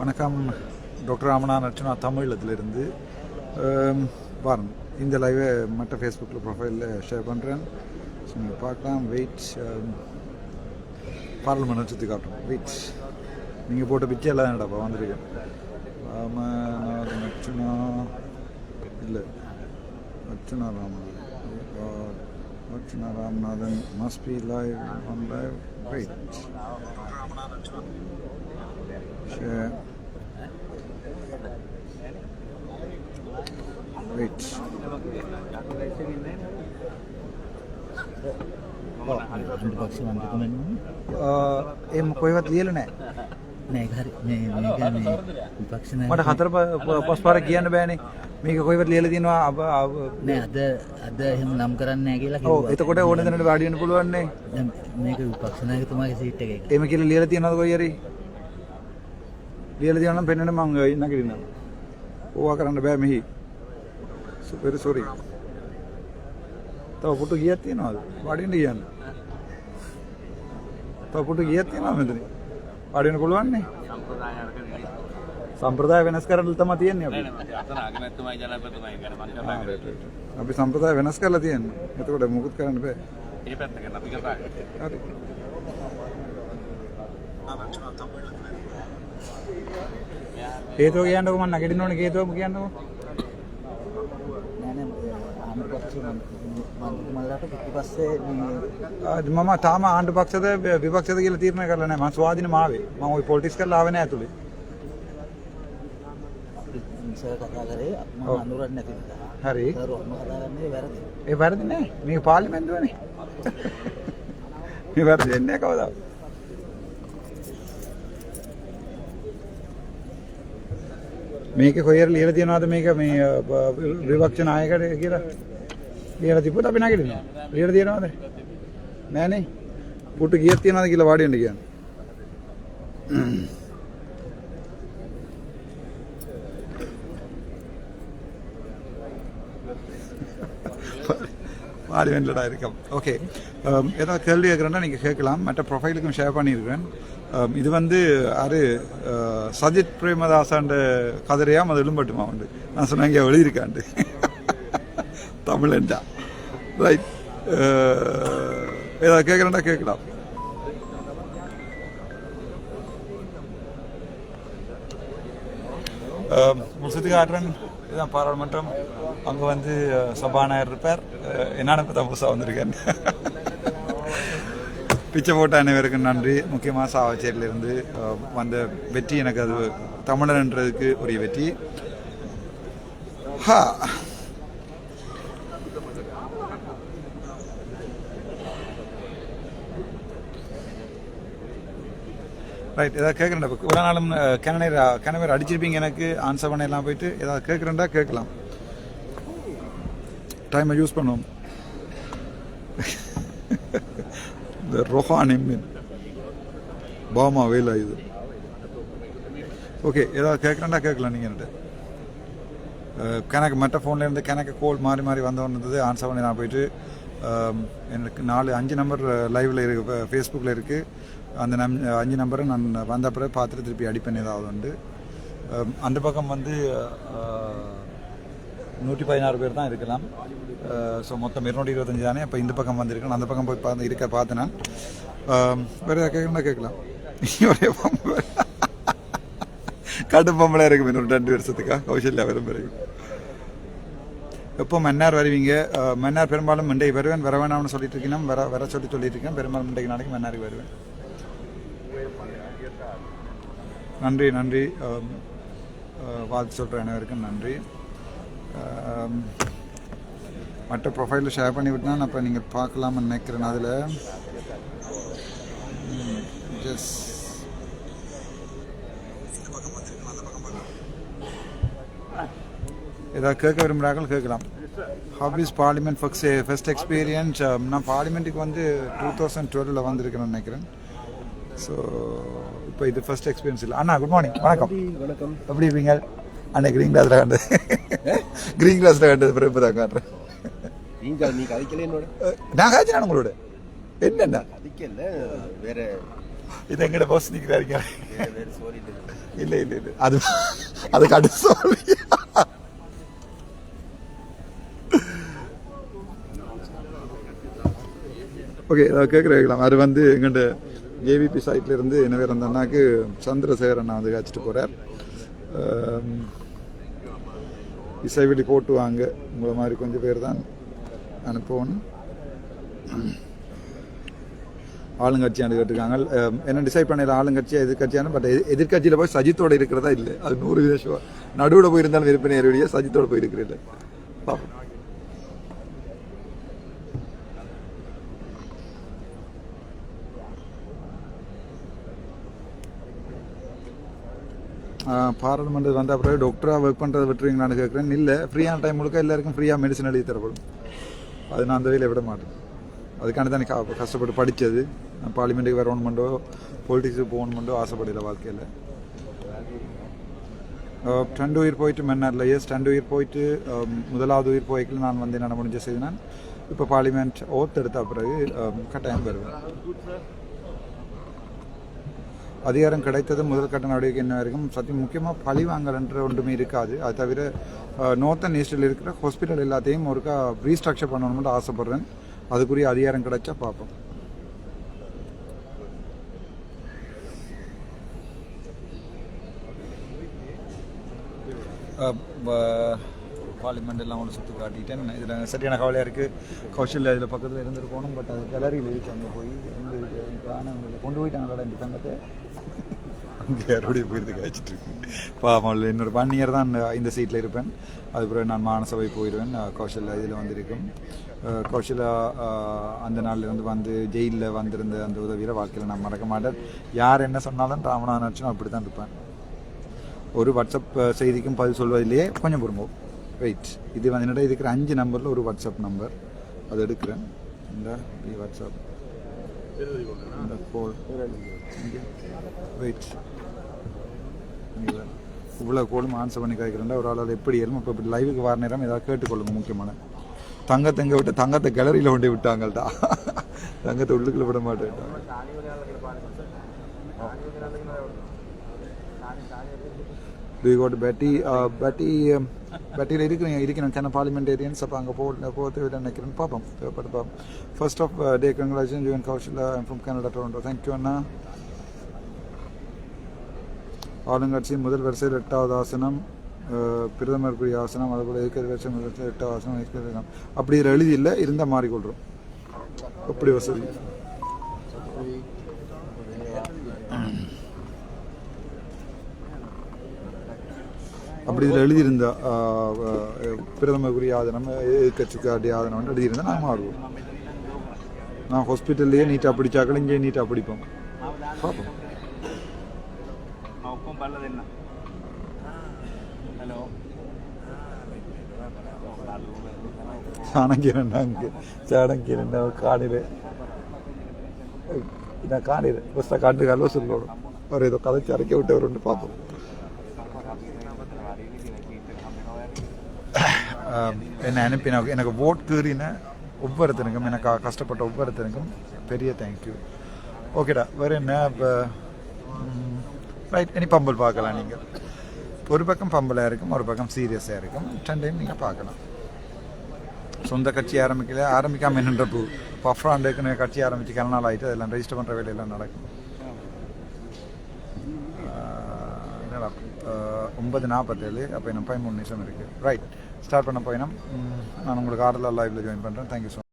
வணக்கம் டாக்டர் ராமநாதன் அர்ச்சனா தமிழத்திலிருந்து பாருங்க இந்த லைவை மற்ற ஃபேஸ்புக்கில் ப்ரொஃபைலில் ஷேர் பண்ணுறேன். ஸோ நீங்கள் பார்க்கலாம். வெயிட் பார்லிமெண்ட் சுற்றி காட்டுறோம். வெயிட் நீங்கள் போட்ட பிச்சை எல்லாம் என்னடாப்பா வந்திருக்கேன். ராமநாதன் அர்ச்சனா இல்லை Archana Ramanathan must be live on live. Wait. Share. Wait. कोई बात लिया लेना नहीं घर में विपक्ष ने मट खतर पस्पार किया ने बहने මේක කොයිවත් ලියලා තියෙනවා නෑ අද එහෙම නම් කරන්නේ නෑ කියලා කිව්වා. ඔව් එතකොට ඕන දෙනට වාඩි වෙන්න පුළුවන් නේ. දැන් මේක විපක්ෂ නායකතුමාගේ සීට් එකේ. එහෙම කියලා ලියලා තියෙනවද කොයි හරි? ලියලා තියෙනවා නම් පෙන්වන්න මම නගිනවා. ඕවා කරන්න බෑ මෙහි. Super sorry. තව පුටු ගියක් තියනවද? වාඩි වෙන්න කියන්න. තව පුටු ගියක් තියනවද මෙතන? වාඩි වෙන්න පුළුවන් නේ. සම්ප්‍රදාය වෙනස් කරලා තමයි තියෙන්නේ අපි. අපි සම්ප්‍රදාය වෙනස් කරලා තියෙන්නේ. එතකොට මොකුත් කරන්න බෑ. මේ පැත්තකින් අපි කතා කරන්නේ. හරි. හේතුව කියන්නකො මම නැගිටින්න ඕනේ හේතුව කියන්නකො. නෑ මන්ත්‍රීතුමාලාට පිටිපස්සේ මම තාම ආණ්ඩු පක්ෂද විපක්ෂද කියලා තීරණය කරලා නැහැ. මම ස්වාධීනම ආවේ. මම ওই පොලිටික්ස් කරලා ආවේ නැහැ ඇතුලේ. සර් කතා කරේ මම අඳුරන්නේ නැති නිසා. හරි. සර් ඔක්කොම කතා කරන්නේ වැරදි. ඒ වැරදි නෑ. මේක පාර්ලිමේන්තුවනේ. මේ වැරදි එන්නේ කවදාද? මේකේ කොහෙර ලියලා තියනවාද මේක මේ විපක්ෂ නායකයෙක් කියලා? ලියලා තිබ්බොත් අපි නැගිටිනවා. ලියලා තියනවාද? නෑනේ. පුටු ගියක් තියනවාද කියලා වාඩි වෙන්න කියන්නේ. வாடி வெண்டடா இருக்கும். ஓகே, ஏதாவது கேள்வி கேட்குறேன்னா நீங்கள் கேட்கலாம். மற்ற ப்ரொஃபைலுக்கும் ஷேர் பண்ணியிருக்கிறேன். இது வந்து அது சஜித் பிரேமதாசாண்ட கதிரையாம் அது எழும்பட்டுமா உண்டு. நான் சொன்னேன் இங்கே எழுதியிருக்காண்டு தமிழண்டா. ரைட், ஏதாவது கேட்குறேன்னா கேட்கலாம். முசுத்தி காட்டுறேன். இதுதான் பாராளுமன்றம். அங்கே வந்து சபாநாயகர் இருப்பார். என்னென்ன இப்போ தான் புதுசாக வந்திருக்கேன். பிச்சை போட்ட அனைவருக்கும் நன்றி. முக்கியமாக சாவச்சேரியிலிருந்து வந்த வெற்றி எனக்கு அது தமிழர்ன்றதுக்கு ஒரு வெற்றி. ரைட், ஏதாவது கேட்குறேன்டா. இப்போ ஒரு நாளும் கிணவர் அடிச்சிருப்பீங்க. எனக்கு ஆன்சர் பண்ண எல்லாம் போயிட்டு ஏதாவது கேட்குறேன்டா கேட்கலாம். டைமை யூஸ் பண்ணுவோம். இந்த ரொஹான் எம்மின் பாமா வேலா இது. ஓகே, ஏதாவது கேட்குறேன்டா கேட்கலாம். நீங்கள் என்கிட்ட கணக்கு மற்ற ஃபோனில் இருந்து கணக்கு கோல் மாறி மாறி வந்தவன் இருந்தது. ஆன்சர் பண்ணி நான் போயிட்டு எனக்கு 4-5 நம்பர் லைவில் இருக்குது, ஃபேஸ்புக்கில் இருக்குது. அந்த 5 நம்பரை நான் வந்த பிறகு பார்த்துட்டு திருப்பி அடிப்பேன் ஏதாவது உண்டு. அந்த பக்கம் வந்து 116 பேர் தான் இருக்கலாம். ஸோ மொத்தம் 225 தானே. அப்போ இந்த பக்கம் வந்திருக்கணும். அந்த பக்கம் போய் பார்த்தேன் நான். வேறு ஏதாவது கேட்கணும்னா கேட்கலாம். ஒரே பொம்பளை கடும் பொம்பளை இருக்கும். இன்னொரு 2 வருஷத்துக்கா கௌசல்யா விரும்புகிறீங்க. எப்போ மன்னார் வருவீங்க? மன்னார் பெரும்பாலும் மண்டைக்கு வருவேன். வர வேணாம்னு சொல்லிட்டு இருக்கேன். வர சொல்லிட்டு இருக்கேன். பெரும்பாலும் மண்டைக்கு நாளைக்கு மன்னாருக்கு வருவேன். நன்றி நன்றி. வாழ்த்து சொல்கிற அனைவருக்கும் நன்றி. மற்ற ப்ரொஃபைலில் ஷேர் பண்ணி விட்டுனா அப்போ நீங்கள் பார்க்கலாம்னு நினைக்கிறேன். அதில் ஜஸ்ட் ஏதாவது கேட்க விரும்புகிறார்கள் கேட்கலாம். Hobbies parliament first experience. நான் பார்லிமெண்ட்டுக்கு வந்து 2012 வந்திருக்கிறேன்னு நினைக்கிறேன். ஸோ இப்போ இது ஃபர்ஸ்ட் எக்ஸ்பீரியன்ஸ் இல்லை. அண்ணா குட் மார்னிங். வணக்கம். வணக்கம். எப்படி இருப்பீங்க? அண்ணா க்ரீன் கிளாஸில் கண்டது க்ரீன் கிளாஸில் கண்டது பிறகு இப்போ தான் காட்டுறேன். நீங்கள் கதைக்கல என்னோட நான் காய்ச்சினா உங்களோட என்னென்ன கதைக்கல வேற இது எங்கட பாஸ் நிற்கிறாருங்க. இல்லை இல்லை இல்லை அது அதுக்கு அடுத்து சொல்லி ஓகே கேட்குறேன். அது வந்து எங்கள்கிட்ட ஏவிபி சைட்ல இருந்து என்ன பேர் அந்த அண்ணாக்கு சந்திரசேகரன் வந்து வச்சுட்டு போகிறார். இசைவெளி போட்டு வாங்க உங்களை மாதிரி கொஞ்சம் பேர் தான் அனுப்பணும். ஆளுங்கட்சியானு கேட்டிருக்காங்க. என்ன டிசைட் பண்ணல ஆளுங்கட்சியா எதிர்கட்சியான. பட் எதிர்கட்சியில் போய் சஜித்தோடு இருக்கிறதா இல்லை. அது 100% நடுவில் போயிருந்தாலும் விருப்பம் நேரடியே சஜித்தோடு போயிருக்கிறேன். பார்ப்போம். பாராளுமன்றம் வந்த அப்புறம் டாக்டராக ஒர்க் பண்ணுறதை விட்டுருவீங்களான்னு கேட்குறேன். இல்லை, ஃப்ரீயான டைம் முழுக்க எல்லாருக்கும் ஃப்ரீயாக மெடிசன் எழுதி தரப்படும். அது நான் அந்த வேலையை விட மாட்டேன். அதுக்காண்டி தான் எனக்கு கஷ்டப்பட்டு படித்தது. நான் பார்லிமெண்ட்டுக்கு வரணுமெண்டோ பொலிட்டிக்ஸுக்கு போகணுமெண்டோ ஆசைப்படல வாழ்க்கையில். 2 உயிர் போயிட்டு மன்னாரில் எஸ் 2 உயிர் போயிட்டு முதலாவது உயிர் போய்க்கில் நான் வந்து என்ன முடிஞ்ச செய்து நான் இப்போ பார்லிமெண்ட் ஓத்து எடுத்த பிறகு கட்டாயம் வருவேன். அதிகாரம் கிடைத்தது முதல் கட்ட நடவடிக்கை என்ன வரைக்கும் சத்தியம் முக்கியமாக பழி வாங்கலன்ற ஒன்றுமே இருக்காது. அது தவிர நார்த்தன் ஈஸ்டில் இருக்கிற ஹாஸ்பிட்டல் எல்லாத்தையும் ஒருக்கா ரீஸ்ட்ரக்சர் பண்ணணும்னு ஆசைப்பட்றேன். அதுக்குரிய அதிகாரம் கிடைச்சா பார்ப்போம். பார்லிமெண்ட் எல்லாம் ஒன்று சுற்றி காட்டிட்டேன். இதில் சரியான கவலையாக இருக்குது. கௌஷல்யா இதில் பக்கத்தில் இருந்துட்டு போகணும். பட் அது கேலரியில் இருக்கு. அங்கே போய் கொண்டு போயிட்டாங்களா இந்த தங்கத்தை அங்கே யாரோடைய போயிருந்து காய்ச்சிட்டு இருக்கு. பாவம் இன்னொரு 1 இயர் தான் இந்த சீட்டில் இருப்பேன். அதுக்கப்புறம் நான் மாநசபை போயிடுவேன். கௌஷல்யா இதில் வந்திருக்கும். கௌஷல்யா அந்த நாள்லேருந்து வந்து ஜெயிலில் வந்திருந்த அந்த உதவியில் வாழ்க்கையில் நான் மறக்க மாட்டேன். யார் என்ன சொன்னாலும் ராமநாதன் அர்ச்சனும் அப்படி தான் இருப்பேன். ஒரு வாட்ஸ்அப் செய்திக்கும் பதில் சொல்வதிலேயே கொஞ்சம் பொறும்போம். வெயிட், இது வந்து என்னோட இருக்கிற 5 நம்பரில் ஒரு வாட்ஸ்அப் நம்பர் அது எடுக்கிறேன். இந்த வாட்ஸ்அப் இந்த கோல் வெயிட் இவ்வளோ கோலும் ஆன்சர் பண்ணி கேட்குறேன். ஒரு ஆளால் எப்படி ஏறும். இப்போ இப்படி லைவுக்கு வர நேரம் ஏதாவது கேட்டுக்கொள்ளுங்க. முக்கியமான தங்கத்தை விட்டு தங்கத்தை கேலரியில் கொண்டு விட்டாங்கள்டா. தங்கத்தை உள்ளுக்குள்ள விட மாட்டேன். பேட்டியில் இருக்கிறேன் சின்ன பார்லிமெண்டேரியன்ஸ். அப்போ அங்கே போகிறது நினைக்கிறேன்னு பார்ப்போம். பார்ப்போம். First of day congratulation June Kaushalya from Canada Toronto. Thank you அண்ணா. ஆளுங்கட்சியின் முதல் வரிசையில் 8வது ஆசனம் பிரதமருக்குரிய ஆசனம். அதுபோல் இருக்கிற வருஷம் 8வது ஆசனம். அப்படி இதில் எழுதி இல்லை, இருந்தால் மாறிக்கொள்கிறோம். அப்படி வசதி. அப்படி இதில் எழுதியிருந்த பிரதமருக்குரிய ஆதனம் எதிர்கட்சிக்காட்டிய ஆதனம் எழுதியிருந்தால் நான் மாறுவோம். நான் ஹாஸ்பிட்டல்லையே நீட்டாக பிடிச்சாக்கள் இங்கே நீட்டாக பிடிப்போம். பார்ப்போம். சாணங்கியன் அங்கே சாணங்கியன் காணில் நான் காணில் ஃபஸ்ட்டாக காட்டு கல்வ சொல்லணும். ஒரு ஏதோ கதைச்சி அரைக்க விட்டவர் பார்ப்போம். என்னை அனுப்பின எனக்கு ஓட் கீறின ஒவ்வொருத்தனுக்கும், எனக்கு கஷ்டப்பட்ட ஒவ்வொருத்தனுக்கும் பெரிய தேங்க்யூ. ஓகேடா, வேறு என்ன இப்போ ரைட். இனி பம்பல் பார்க்கலாம். நீங்கள் ஒரு பக்கம் பம்பலாக இருக்கும், ஒரு பக்கம் சீரியஸாக இருக்கும். 2 டைம் நீங்கள் பார்க்கலாம். சொந்த கட்சி ஆரம்பிக்காமல் என்னன்ற பூ பஃப்ராண்டுக்கு கட்சி ஆரம்பித்து கல நாள் ஆகிட்டு அதெல்லாம் ரெஜிஸ்டர் பண்ணுற வேலையெல்லாம் நடக்கும். 9:47. அப்போ இன்னும் 13 நிமிஷம் இருக்குது. ரைட், ஸ்டார்ட் பண்ண போயினோம். நான் உங்களுக்கு ஆர்டரில் லைவில் ஜாயின் பண்ணுறேன். Thank you so much.